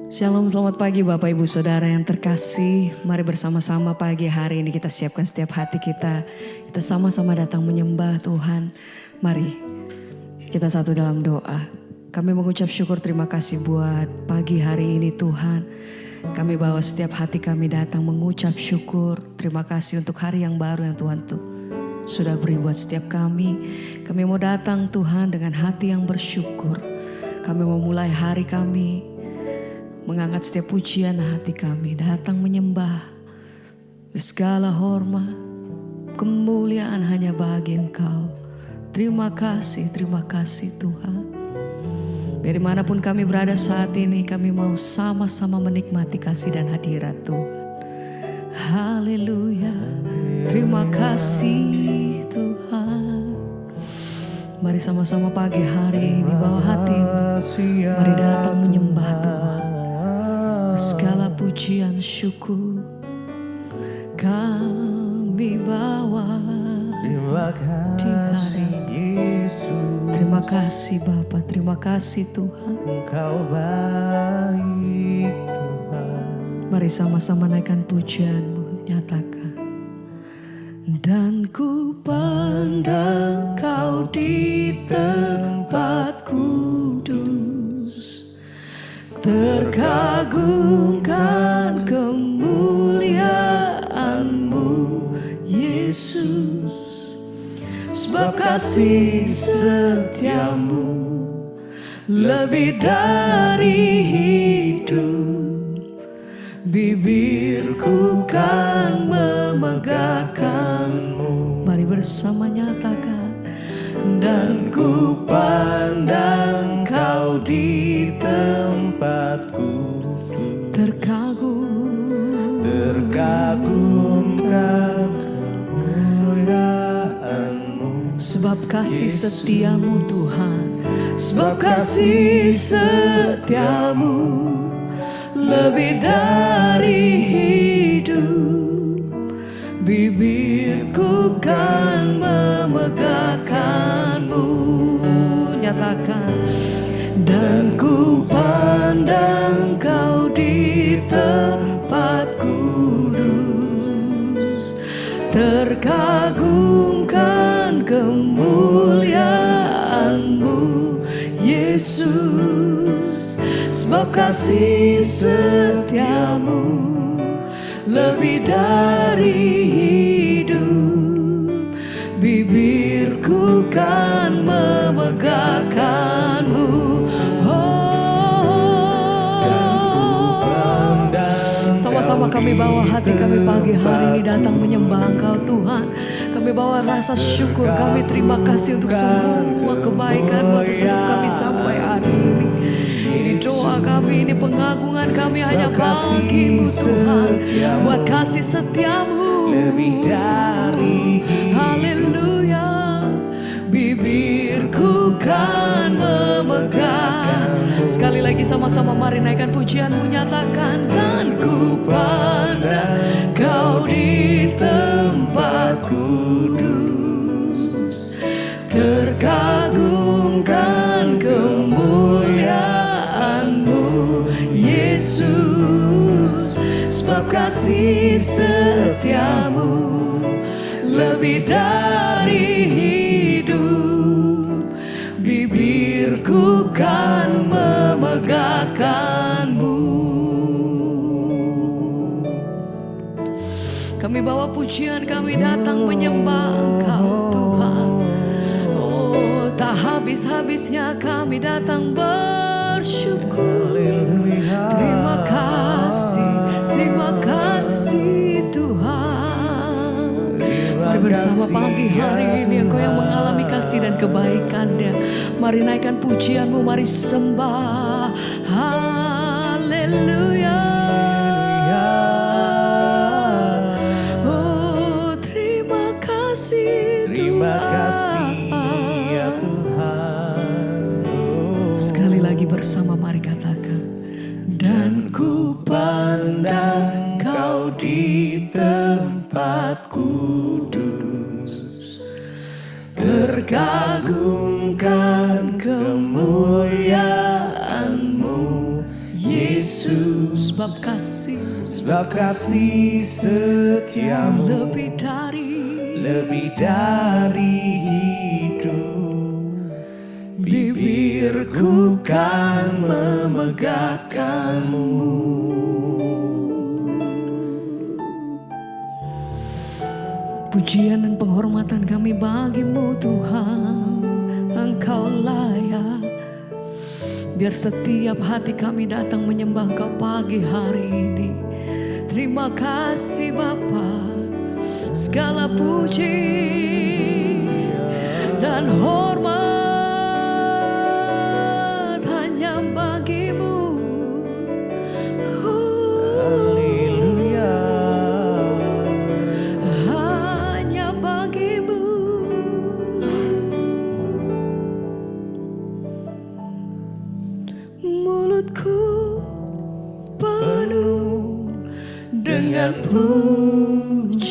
Shalom, selamat pagi Bapak Ibu Saudara yang terkasih. Mari bersama-sama pagi hari ini kita siapkan setiap hati kita. Kita sama-sama datang menyembah Tuhan. Mari kita satu dalam doa. Kami mengucap syukur terima kasih buat pagi hari ini Tuhan. Kami bawa setiap hati kami datang mengucap syukur. Terima kasih untuk hari yang baru yang Tuhan sudah beri buat setiap kami. Kami mau datang Tuhan dengan hati yang bersyukur. Kami mau mulai hari kami mengangkat setiap pujian hati kami, datang menyembah. Segala hormat, kemuliaan hanya bagi Engkau. Terima kasih Tuhan. Dari manapun kami berada saat ini, kami mau sama-sama menikmati kasih dan hadirat Tuhan. Haleluya, terima kasih Tuhan. Mari sama-sama pagi hari ini bawa hatimu. Mari datang menyembah Tuhan. Segala pujian syukur kami bawa di hari Yesus. Terima kasih Bapa, terima kasih Tuhan. Engkau baik Tuhan. Mari sama-sama naikkan pujianmu, nyatakan. Dan ku pandang Kau di tempat kudus, terkagumkan kemuliaan-Mu Yesus. Sebab kasih setiamu lebih dari hidup, bibirku kan memegahkan-Mu. Mari bersama nyatakan. Dan ku pandang Kau di tempatku, terkagumkan kemuliaan-Mu. Sebab kasih setiamu Tuhan, sebab kasih setiamu lebih dari hidup, bibirku kan memegahkan-Mu. Nyatakan. Dan ku pandang Kau di tempat kudus, terkagumkan kemuliaan-Mu Yesus. Sebab kasih setiamu lebih dari hidup, bibirku kan memegahkan-Mu. Sama-sama kami bawa hati kami pagi hari ini datang menyembah Engkau Tuhan. Kami bawa rasa syukur, kami terima kasih untuk semua kebaikan-Mu atas hidup kami sampai hari ini. Ini doa kami, ini pengagungan kami hanya bagi-Mu Tuhan. Buat kasih setiamu lebih dari haleluya, bibirku kan memegahkan. Sekali lagi sama-sama mari naikkan pujian-Mu, nyatakan. Dan ku pandang Kau di tempat kudus, terkagumkan kemuliaan-Mu Yesus. Sebab kasih setiamu lebih dari hidup, bibirku kan memegahkan-Mu. Kami bawa pujian, kami datang menyembah Engkau Tuhan. Oh, tak habis-habisnya kami datang bersyukur. Terima kasih Tuhan. Mari bersama pagi hari ini Engkau yang mengalami kasih dan kebaikan-Nya. Mari naikkan pujian-Mu, mari sembah. Haleluya. Terima kasih ya Tuhan. Sekali lagi bersama mari katakan. Dan ku pandang Kau di tempat kudus, terkagumkan kemuliaan-Mu Yesus. Yesus, sebab kasih setiamu lebih dari hidup. Bibirku kan memegahkanmu. Pujian dan penghormatan kami bagimu Tuhan, Engkau layak. Biar setiap hati kami datang menyembah Engkau pagi hari ini. Terima kasih Bapa, segala puji dan hormat hanya bagimu. Haleluya. Hanya bagimu. Mulutku penuh Dengan pujian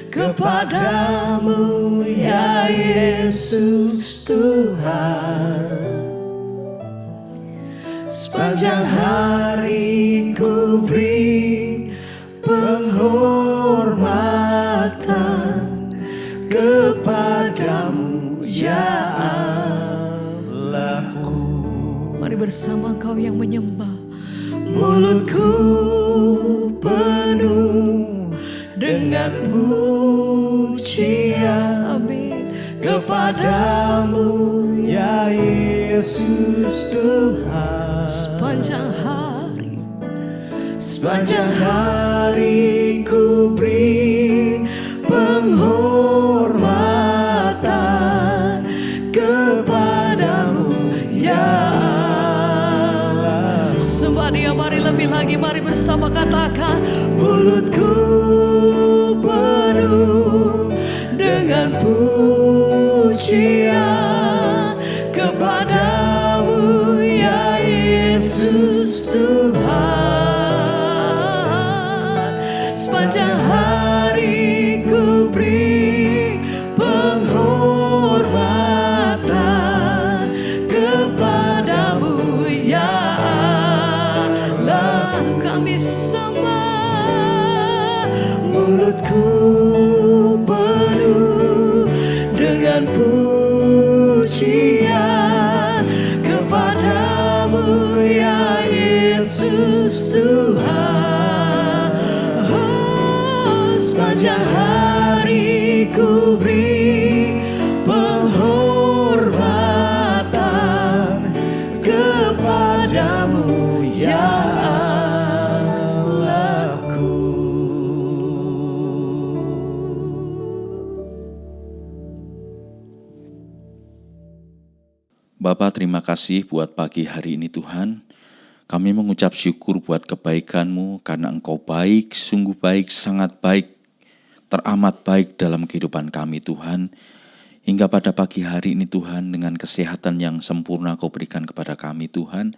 kepadamu ya Yesus Tuhan. Sepanjang hari ku beri penghormatan kepadamu ya Allahku. Mari bersama Engkau yang menyembah. Mulutku penuh dengan pujian kepadamu ya Yesus Tuhan. Sepanjang hari ku beri penghormatan kepadamu ya Allah. Sembah Dia, mari lebih lagi, mari bersama katakan. Mulutku penuh dengan pujian kepadamu ya Yesus Tuhan. Sepanjang hari ku beri penghormatan kepadamu ya Allah. Kami sembah. Mulutku penuh dengan pujian kepadamu ya Yesus Tuhan. Oh, sepanjang hari ku beri penghormatan kepadamu ya Bapa, terima kasih buat pagi hari ini Tuhan. Kami mengucap syukur buat kebaikan-Mu karena Engkau baik, sungguh baik, sangat baik, teramat baik dalam kehidupan kami Tuhan. Hingga pada pagi hari ini Tuhan, dengan kesehatan yang sempurna Kau berikan kepada kami Tuhan.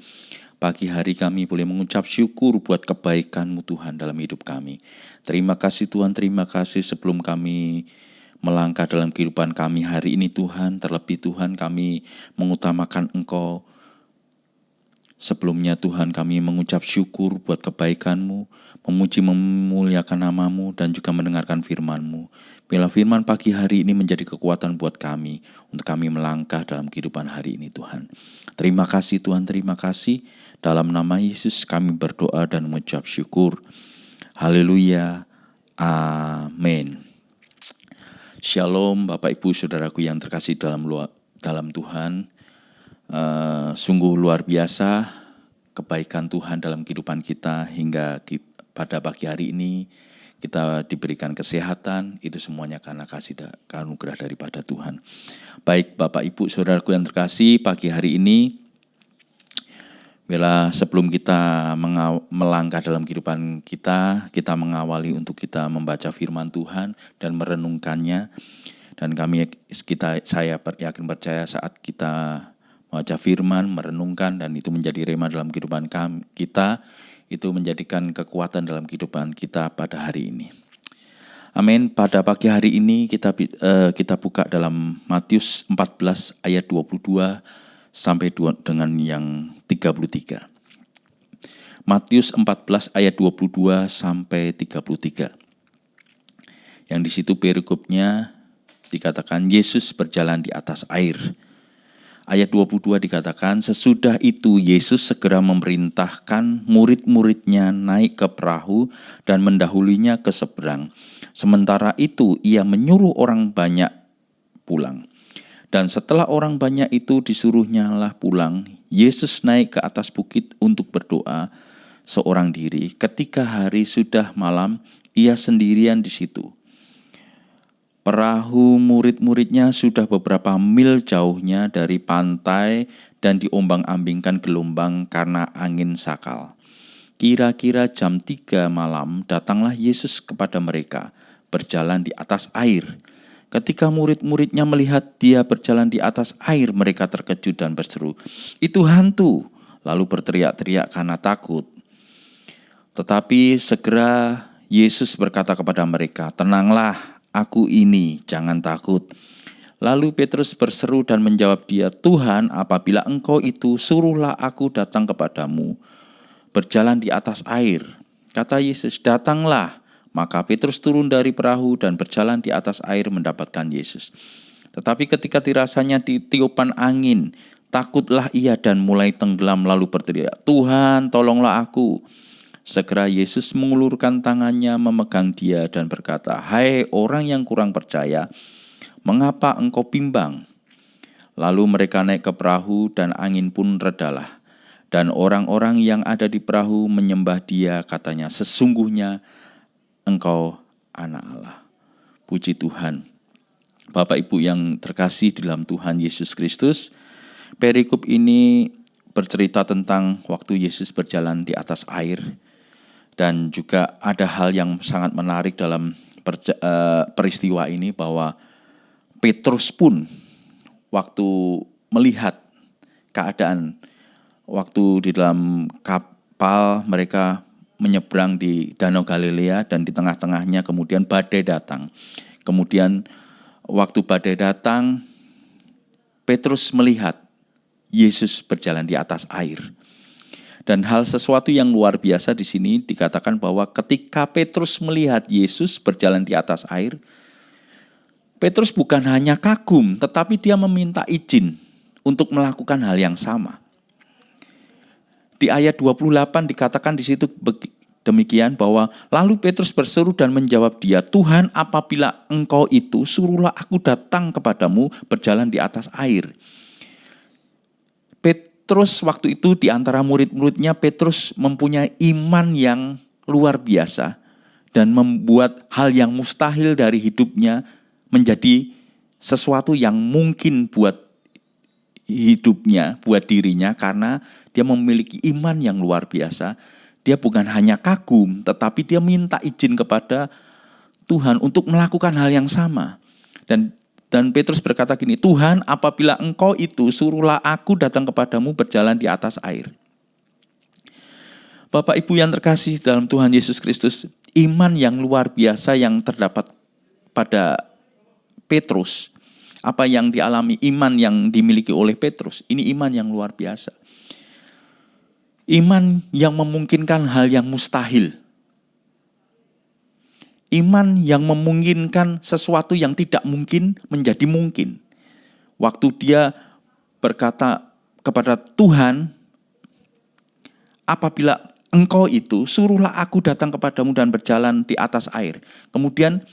Pagi hari kami boleh mengucap syukur buat kebaikan-Mu Tuhan dalam hidup kami. Terima kasih Tuhan, terima kasih sebelum kami melangkah dalam kehidupan kami hari ini Tuhan. Terlebih Tuhan, kami mengutamakan Engkau. Sebelumnya Tuhan, kami mengucap syukur buat kebaikan-Mu, memuji memuliakan nama-Mu, dan juga mendengarkan firman-Mu. Bila firman pagi hari ini menjadi kekuatan buat kami, untuk kami melangkah dalam kehidupan hari ini Tuhan. Terima kasih Tuhan, terima kasih. Dalam nama Yesus kami berdoa dan mengucap syukur. Haleluya, amin. Shalom Bapak Ibu Saudaraku yang terkasih dalam Tuhan. Sungguh luar biasa kebaikan Tuhan dalam kehidupan kita hingga pada pagi hari ini kita diberikan kesehatan. Itu semuanya karena kasih anugerah daripada Tuhan. Baik Bapak Ibu Saudaraku yang terkasih, pagi hari ini bila sebelum kita melangkah dalam kehidupan kita mengawali untuk kita membaca firman Tuhan dan merenungkannya. Dan saya yakin percaya saat kita membaca firman, merenungkan, dan itu menjadi rema dalam kehidupan kita, itu menjadikan kekuatan dalam kehidupan kita pada hari ini. Amin. Pada pagi hari ini kita buka dalam Matius 14 ayat 22 sampai dengan yang 33. Matius 14 ayat 22 sampai 33. Yang di situ perikopnya dikatakan Yesus berjalan di atas air. Ayat 22 dikatakan, sesudah itu Yesus segera memerintahkan murid-muridnya naik ke perahu dan mendahulinya ke seberang. Sementara itu ia menyuruh orang banyak pulang. Dan setelah orang banyak itu disuruhnya lah pulang, Yesus naik ke atas bukit untuk berdoa seorang diri. Ketika hari sudah malam, ia sendirian di situ. Perahu murid-muridnya sudah beberapa mil jauhnya dari pantai dan diombang-ambingkan gelombang karena angin sakal. Kira-kira jam 3 malam datanglah Yesus kepada mereka, berjalan di atas air. Ketika murid-muridnya melihat dia berjalan di atas air, mereka terkejut dan berseru, "Itu hantu!" Lalu berteriak-teriak karena takut. Tetapi segera Yesus berkata kepada mereka, "Tenanglah, aku ini, jangan takut." Lalu Petrus berseru dan menjawab dia, "Tuhan, apabila Engkau itu, suruhlah aku datang kepadamu, berjalan di atas air." Kata Yesus, "Datanglah." Maka Petrus turun dari perahu dan berjalan di atas air mendapatkan Yesus. Tetapi ketika dirasanya ditiupan angin, takutlah ia dan mulai tenggelam lalu berteriak, "Tuhan, tolonglah aku." Segera Yesus mengulurkan tangannya memegang dia dan berkata, "Hai orang yang kurang percaya, mengapa engkau bimbang?" Lalu mereka naik ke perahu dan angin pun redalah. Dan orang-orang yang ada di perahu menyembah dia, katanya, "Sesungguhnya Engkau anak Allah." Puji Tuhan. Bapak Ibu yang terkasih di dalam Tuhan Yesus Kristus, perikop ini bercerita tentang waktu Yesus berjalan di atas air. Dan juga ada hal yang sangat menarik dalam peristiwa ini, bahwa Petrus pun waktu melihat keadaan, waktu di dalam kapal mereka menyeberang di Danau Galilea dan di tengah-tengahnya kemudian badai datang. Kemudian waktu badai datang, Petrus melihat Yesus berjalan di atas air. Dan hal sesuatu yang luar biasa di sini dikatakan bahwa ketika Petrus melihat Yesus berjalan di atas air, Petrus bukan hanya kagum, tetapi dia meminta izin untuk melakukan hal yang sama. Di ayat 28 dikatakan di situ demikian, bahwa lalu Petrus berseru dan menjawab dia, "Tuhan, apabila Engkau itu, suruhlah aku datang kepadamu berjalan di atas air." Petrus waktu itu di antara murid-muridnya, Petrus mempunyai iman yang luar biasa dan membuat hal yang mustahil dari hidupnya menjadi sesuatu yang mungkin buat hidupnya, buat dirinya, karena dia memiliki iman yang luar biasa. Dia bukan hanya kagum, tetapi dia minta izin kepada Tuhan untuk melakukan hal yang sama. Dan Petrus berkata gini, "Tuhan, apabila Engkau itu, suruhlah aku datang kepadamu berjalan di atas air." Bapak Ibu yang terkasih dalam Tuhan Yesus Kristus, iman yang luar biasa yang terdapat pada Petrus, apa yang dialami, iman yang dimiliki oleh Petrus, ini iman yang luar biasa. Iman yang memungkinkan hal yang mustahil. Iman yang memungkinkan sesuatu yang tidak mungkin menjadi mungkin. Waktu dia berkata kepada Tuhan, "Apabila Engkau itu, suruhlah aku datang kepadamu dan berjalan di atas air." Kemudian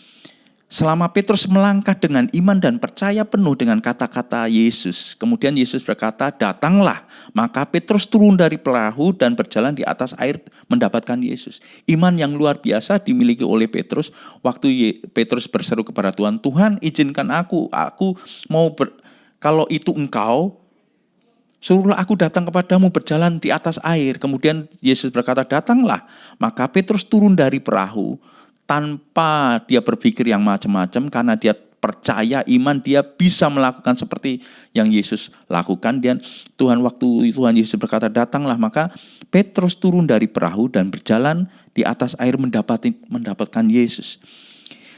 selama Petrus melangkah dengan iman dan percaya penuh dengan kata-kata Yesus, kemudian Yesus berkata, "Datanglah." Maka Petrus turun dari perahu dan berjalan di atas air mendapatkan Yesus. Iman yang luar biasa dimiliki oleh Petrus. Waktu Petrus berseru kepada Tuhan, "Tuhan, izinkan aku mau kalau itu Engkau, suruhlah aku datang kepadamu berjalan di atas air." Kemudian Yesus berkata, "Datanglah." Maka Petrus turun dari perahu tanpa dia berpikir yang macam-macam, karena dia percaya, iman, dia bisa melakukan seperti yang Yesus lakukan. Dan waktu Tuhan Yesus berkata, "Datanglah," maka Petrus turun dari perahu dan berjalan di atas air mendapatkan Yesus.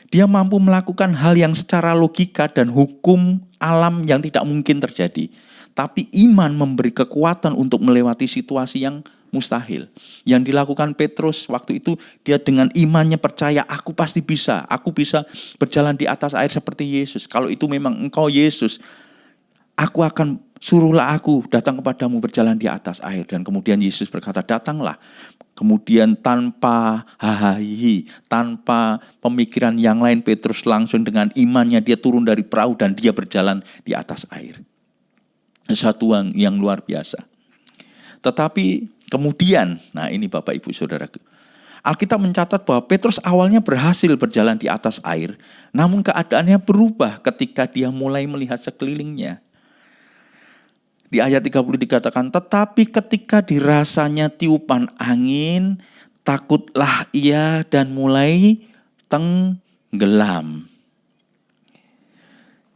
Dia mampu melakukan hal yang secara logika dan hukum alam yang tidak mungkin terjadi. Tapi iman memberi kekuatan untuk melewati situasi yang mustahil. Yang dilakukan Petrus waktu itu, dia dengan imannya percaya, aku pasti bisa. Aku bisa berjalan di atas air seperti Yesus. Kalau itu memang engkau Yesus, aku akan suruhlah aku datang kepadamu berjalan di atas air. Dan kemudian Yesus berkata, datanglah. Kemudian tanpa hahahi, tanpa pemikiran yang lain, Petrus langsung dengan imannya dia turun dari perahu dan dia berjalan di atas air. Satu yang luar biasa. Tetapi kemudian, nah ini Bapak Ibu Saudara, Alkitab mencatat bahwa Petrus awalnya berhasil berjalan di atas air, namun keadaannya berubah ketika dia mulai melihat sekelilingnya. Di ayat 30 dikatakan, tetapi ketika dirasanya tiupan angin, takutlah ia dan mulai tenggelam.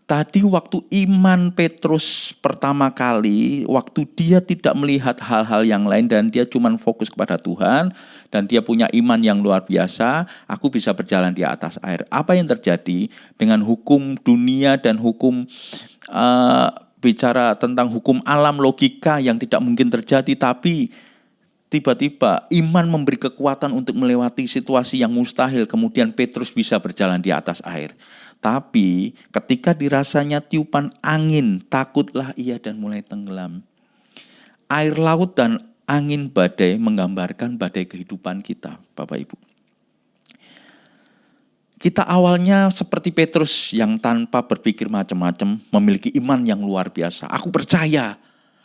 Tadi waktu iman Petrus pertama kali, waktu dia tidak melihat hal-hal yang lain dan dia cuma fokus kepada Tuhan, dan dia punya iman yang luar biasa, aku bisa berjalan di atas air. Apa yang terjadi dengan hukum dunia dan hukum bicara tentang hukum alam, logika yang tidak mungkin terjadi, tapi tiba-tiba iman memberi kekuatan untuk melewati situasi yang mustahil. Kemudian Petrus bisa berjalan di atas air. Tapi ketika dirasanya tiupan angin, takutlah ia dan mulai tenggelam. Air laut dan angin badai menggambarkan badai kehidupan kita, Bapak Ibu. Kita awalnya seperti Petrus yang tanpa berpikir macam-macam, memiliki iman yang luar biasa. Aku percaya,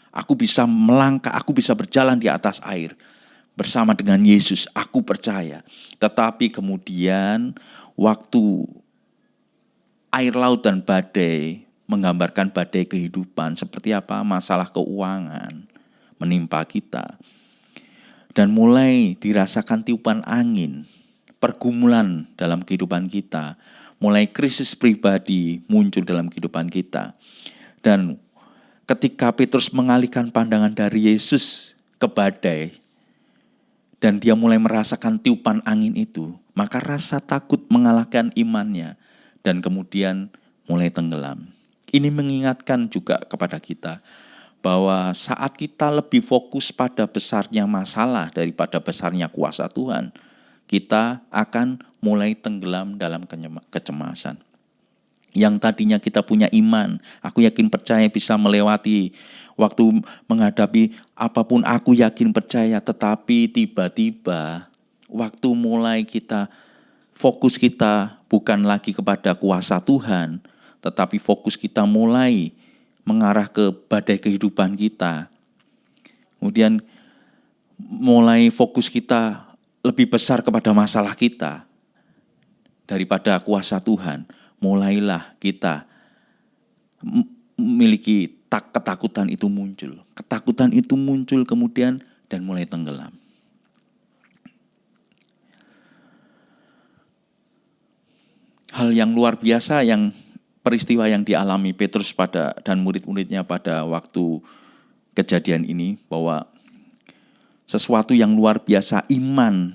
aku bisa melangkah, aku bisa berjalan di atas air. Bersama dengan Yesus, aku percaya. Tetapi kemudian waktu air laut dan badai menggambarkan badai kehidupan. Seperti apa? Masalah keuangan menimpa kita. Dan mulai dirasakan tiupan angin, pergumulan dalam kehidupan kita, mulai krisis pribadi muncul dalam kehidupan kita. Dan ketika Petrus mengalihkan pandangan dari Yesus ke badai, dan dia mulai merasakan tiupan angin itu, maka rasa takut mengalahkan imannya, dan kemudian mulai tenggelam. Ini mengingatkan juga kepada kita, bahwa saat kita lebih fokus pada besarnya masalah daripada besarnya kuasa Tuhan, kita akan mulai tenggelam dalam kecemasan. Yang tadinya kita punya iman, aku yakin percaya bisa melewati waktu menghadapi apapun, aku yakin percaya, tetapi tiba-tiba waktu mulai kita fokus kita bukan lagi kepada kuasa Tuhan, tetapi fokus kita mulai mengarah ke badai kehidupan kita. Kemudian mulai fokus kita lebih besar kepada masalah kita daripada kuasa Tuhan. Mulailah kita memiliki ketakutan itu muncul. Ketakutan itu muncul kemudian dan mulai tenggelam. Hal yang luar biasa yang peristiwa yang dialami Petrus dan murid-muridnya pada waktu kejadian ini, bahwa sesuatu yang luar biasa, iman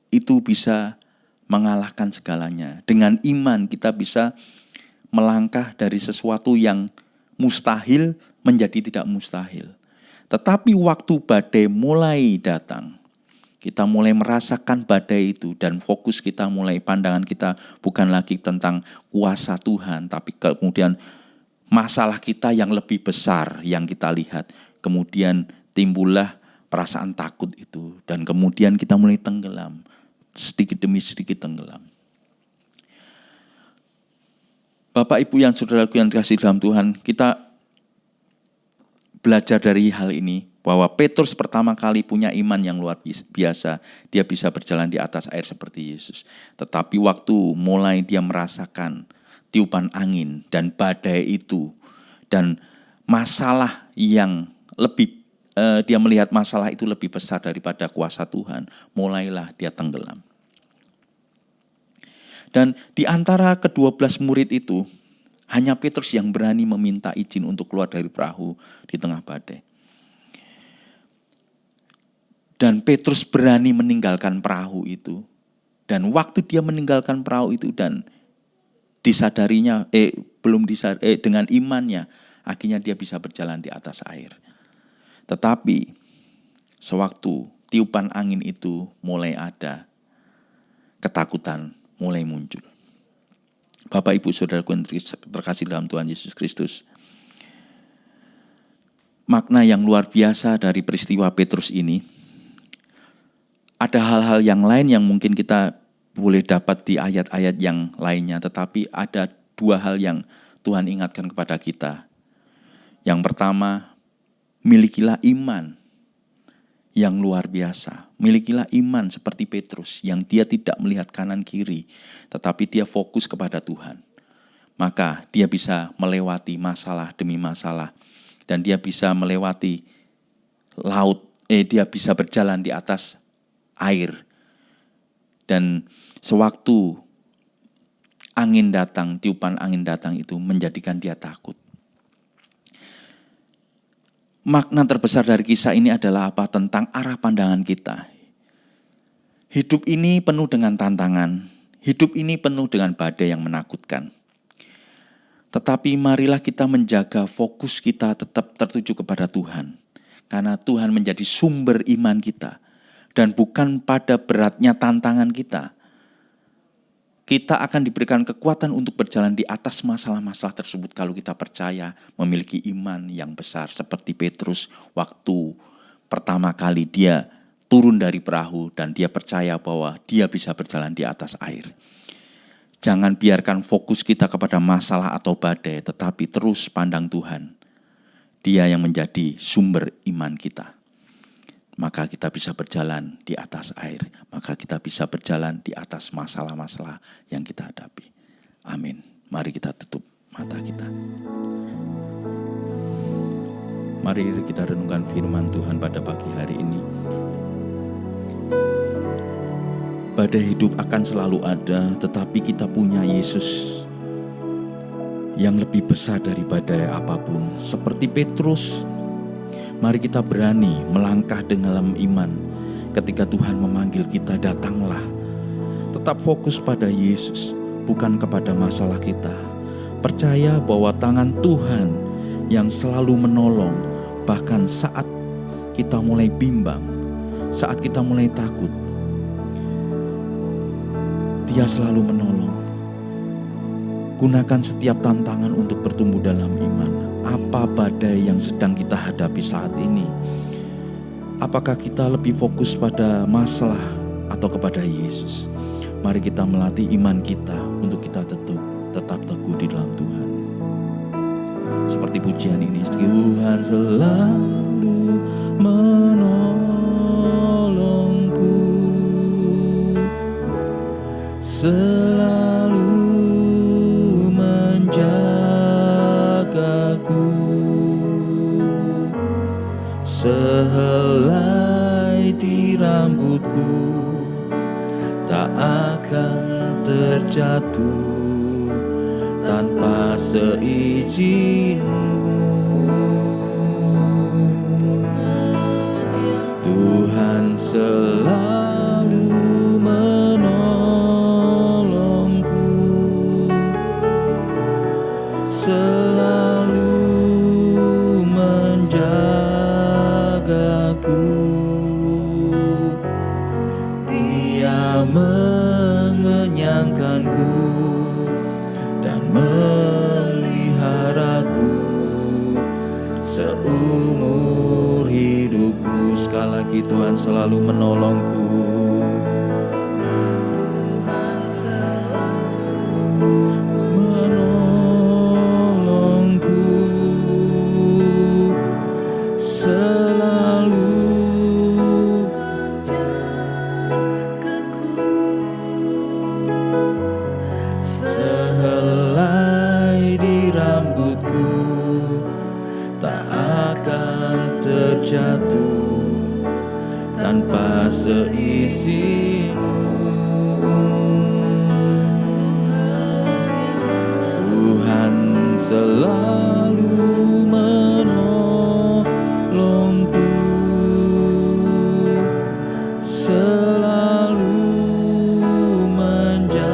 itu bisa mengalahkan segalanya. Dengan iman kita bisa melangkah dari sesuatu yang mustahil menjadi tidak mustahil. Tetapi waktu badai mulai datang, kita mulai merasakan badai itu, dan fokus kita mulai, pandangan kita bukan lagi tentang kuasa Tuhan, tapi kemudian masalah kita yang lebih besar yang kita lihat. Kemudian timbullah perasaan takut itu, dan kemudian kita mulai tenggelam, sedikit demi sedikit tenggelam. Bapak Ibu yang saudaraku yang dikasihi dalam Tuhan, kita belajar dari hal ini, bahwa Petrus pertama kali punya iman yang luar biasa, dia bisa berjalan di atas air seperti Yesus. Tetapi waktu mulai dia merasakan tiupan angin dan badai itu, dan masalah yang lebih dia melihat masalah itu lebih besar daripada kuasa Tuhan, mulailah dia tenggelam. Dan di antara ke-12 murid itu, hanya Petrus yang berani meminta izin untuk keluar dari perahu di tengah badai. Dan Petrus berani meninggalkan perahu itu. Dan waktu dia meninggalkan perahu itu dan disadarinya, dengan imannya, akhirnya dia bisa berjalan di atas air. Tetapi sewaktu tiupan angin itu mulai ada, ketakutan mulai muncul. Bapak, Ibu, Saudaraku yang terkasih dalam Tuhan Yesus Kristus, makna yang luar biasa dari peristiwa Petrus ini, ada hal-hal yang lain yang mungkin kita boleh dapat di ayat-ayat yang lainnya, tetapi ada dua hal yang Tuhan ingatkan kepada kita. Yang pertama, milikilah iman yang luar biasa. Milikilah iman seperti Petrus yang dia tidak melihat kanan kiri, tetapi dia fokus kepada Tuhan. Maka dia bisa melewati masalah demi masalah, dan dia bisa melewati laut, dia bisa berjalan di atas air. Dan sewaktu angin datang, tiupan angin datang itu menjadikan dia takut. Makna terbesar dari kisah ini adalah apa? Tentang arah pandangan kita. Hidup ini penuh dengan tantangan. Hidup ini penuh dengan badai yang menakutkan. Tetapi marilah kita menjaga fokus kita tetap tertuju kepada Tuhan. Karena Tuhan menjadi sumber iman kita. Dan bukan pada beratnya tantangan kita. Kita akan diberikan kekuatan untuk berjalan di atas masalah-masalah tersebut kalau kita percaya memiliki iman yang besar. Seperti Petrus waktu pertama kali dia turun dari perahu dan dia percaya bahwa dia bisa berjalan di atas air. Jangan biarkan fokus kita kepada masalah atau badai, tetapi terus pandang Tuhan. Dia yang menjadi sumber iman kita. Maka kita bisa berjalan di atas air. Maka kita bisa berjalan di atas masalah-masalah yang kita hadapi. Amin. Mari kita tutup mata kita. Mari kita renungkan firman Tuhan pada pagi hari ini. Badai hidup akan selalu ada, tetapi kita punya Yesus yang lebih besar dari badai apapun. Seperti Petrus, mari kita berani melangkah dengan iman. Ketika Tuhan memanggil kita, datanglah. Tetap fokus pada Yesus, bukan kepada masalah kita. Percaya bahwa tangan Tuhan yang selalu menolong, bahkan saat kita mulai bimbang, saat kita mulai takut, Dia selalu menolong. Gunakan setiap tantangan untuk bertumbuh dalam iman. Apa badai yang sedang kita hadapi saat ini? Apakah kita lebih fokus pada masalah atau kepada Yesus? Mari kita melatih iman kita untuk kita tetap teguh di dalam Tuhan. Seperti pujian ini, Tuhan selalu menolongku, selalu menjagaku, sehelai di rambutku tak akan terjatuh tanpa seizin-Mu. Tuhan selalu menolongku, selalu menjagaku. Dia mengenyangkanku dan meliharaku seumur hidupku. Sekali lagi, Tuhan selalu menolongku. Tuhan selalu menolongku, selalu menjagaku, sehelai di rambutku tak akan terjatuh tanpa seizin-Mu. Tuhan selalu menolongku, selalu menjagaku.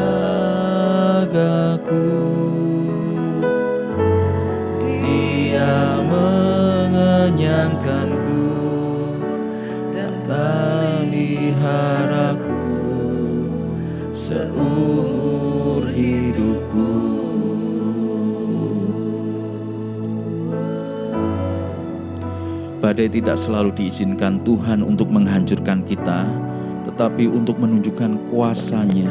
Dia mengenyangkanku dan Badai tidak selalu diizinkan Tuhan untuk menghancurkan kita, tetapi untuk menunjukkan kuasa-Nya,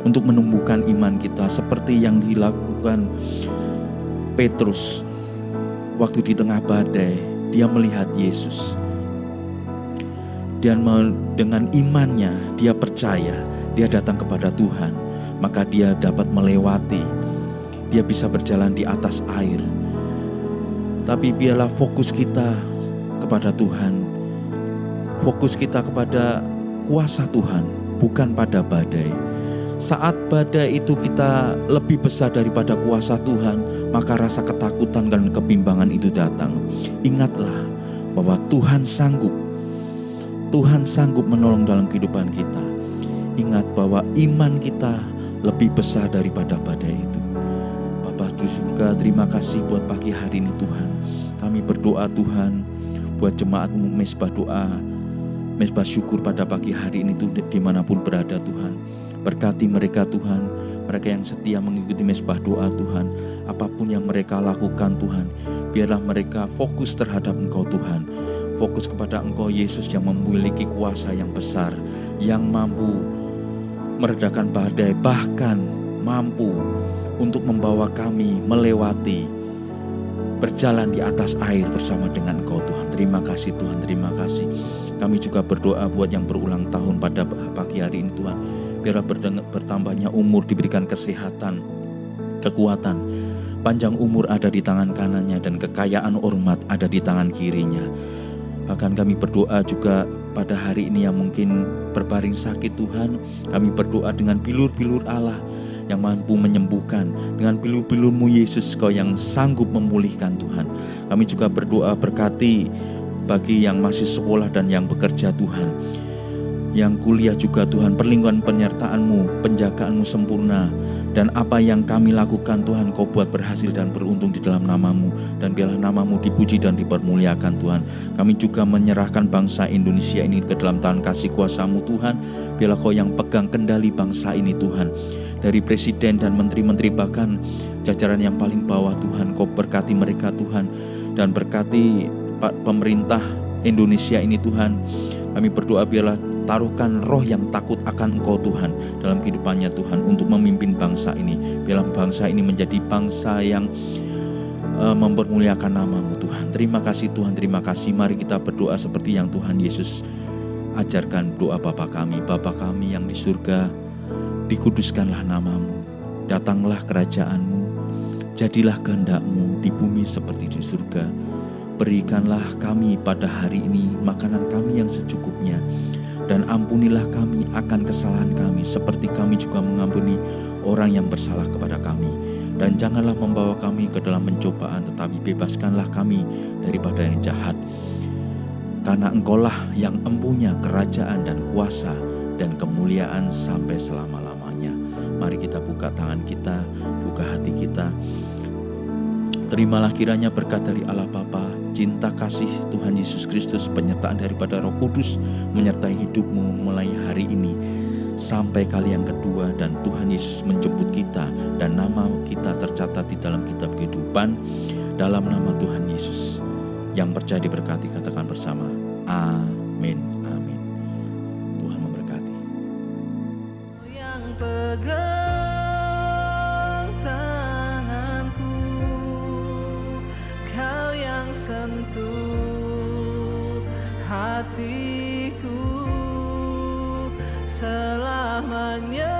untuk menumbuhkan iman kita seperti yang dilakukan Petrus. Waktu di tengah badai, dia melihat Yesus. Dan dengan imannya, dia percaya, dia datang kepada Tuhan. Maka dia dapat melewati, dia bisa berjalan di atas air. Tapi biarlah fokus kita kepada Tuhan. Fokus kita kepada kuasa Tuhan, bukan pada badai. Saat badai itu kita lebih besar daripada kuasa Tuhan, maka rasa ketakutan dan kebimbangan itu datang. Ingatlah bahwa Tuhan sanggup menolong dalam kehidupan kita. Ingat bahwa iman kita lebih besar daripada badai itu. Bapa di surga, terima kasih buat pagi hari ini Tuhan. Kami berdoa Tuhan buat jemaat-Mu Mesbah Doa, Mesbah Syukur pada pagi hari ini Tuhan, dimanapun berada Tuhan. Berkati mereka Tuhan, mereka yang setia mengikuti Mesbah Doa Tuhan. Apapun yang mereka lakukan Tuhan, biarlah mereka fokus terhadap Engkau Tuhan. Fokus kepada Engkau Yesus yang memiliki kuasa yang besar, yang mampu meredakan badai, bahkan mampu untuk membawa kami melewati, berjalan di atas air bersama dengan Engkau Tuhan. Terima kasih Tuhan, terima kasih. Kami juga berdoa buat yang berulang tahun pada pagi hari ini Tuhan. Biarlah bertambahnya umur, diberikan kesehatan, kekuatan. Panjang umur ada di tangan kanannya dan kekayaan hormat ada di tangan kirinya. Bahkan kami berdoa juga pada hari ini yang mungkin berbaring sakit Tuhan. Kami berdoa dengan bilur-bilur Allah yang mampu menyembuhkan. Dengan bilur-bilur-Mu Yesus, Kau yang sanggup memulihkan Tuhan. Kami juga berdoa berkati bagi yang masih sekolah dan yang bekerja Tuhan. Yang kuliah juga Tuhan, perlindungan penyertaan-Mu, penjagaan-Mu sempurna. Dan apa yang kami lakukan Tuhan, Kau buat berhasil dan beruntung di dalam nama-Mu. Dan biarlah nama-Mu dipuji dan dipermuliakan Tuhan. Kami juga menyerahkan bangsa Indonesia ini ke dalam tangan kasih kuasa-Mu Tuhan. Biarlah Kau yang pegang kendali bangsa ini Tuhan. Dari presiden dan menteri-menteri bahkan jajaran yang paling bawah Tuhan, Kau berkati mereka Tuhan. Dan berkati pemerintah Indonesia ini Tuhan. Kami berdoa biarlah taruhkan roh yang takut akan Engkau Tuhan dalam kehidupannya Tuhan untuk memimpin bangsa ini. Biarlah bangsa ini menjadi bangsa yang mempermuliakan nama-Mu Tuhan. Terima kasih Tuhan, terima kasih. Mari kita berdoa seperti yang Tuhan Yesus ajarkan doa Bapa kami. Bapa kami yang di surga, dikuduskanlah nama-Mu. Datanglah kerajaan-Mu. Jadilah kehendak-Mu di bumi seperti di surga. Berikanlah kami pada hari ini makanan kami yang secukupnya. Dan ampunilah kami akan kesalahan kami seperti kami juga mengampuni orang yang bersalah kepada kami. Dan janganlah membawa kami ke dalam pencobaan, tetapi bebaskanlah kami daripada yang jahat. Karena Engkaulah yang empunya kerajaan dan kuasa dan kemuliaan sampai selama-lamanya. Mari kita buka tangan kita, buka hati kita. Terimalah kiranya berkat dari Allah Bapa, cinta kasih Tuhan Yesus Kristus, penyertaan daripada Roh Kudus menyertai hidupmu mulai hari ini sampai kali yang kedua, dan Tuhan Yesus menjemput kita dan nama kita tercatat di dalam kitab kehidupan dalam nama Tuhan Yesus. Yang percaya diberkati katakan bersama, amin, amin. Tuhan memberkati. Yang pegang tanganku, Kau yang sentuh hatiku, selamanya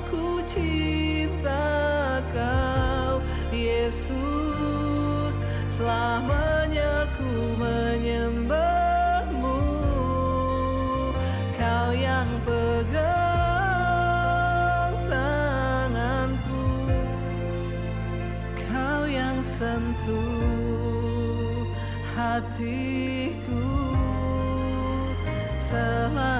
ku cinta Kau Yesus, selamanya ku menyembah-Mu. Kau yang pegang tanganku, Kau yang sentuh hatiku, selamanya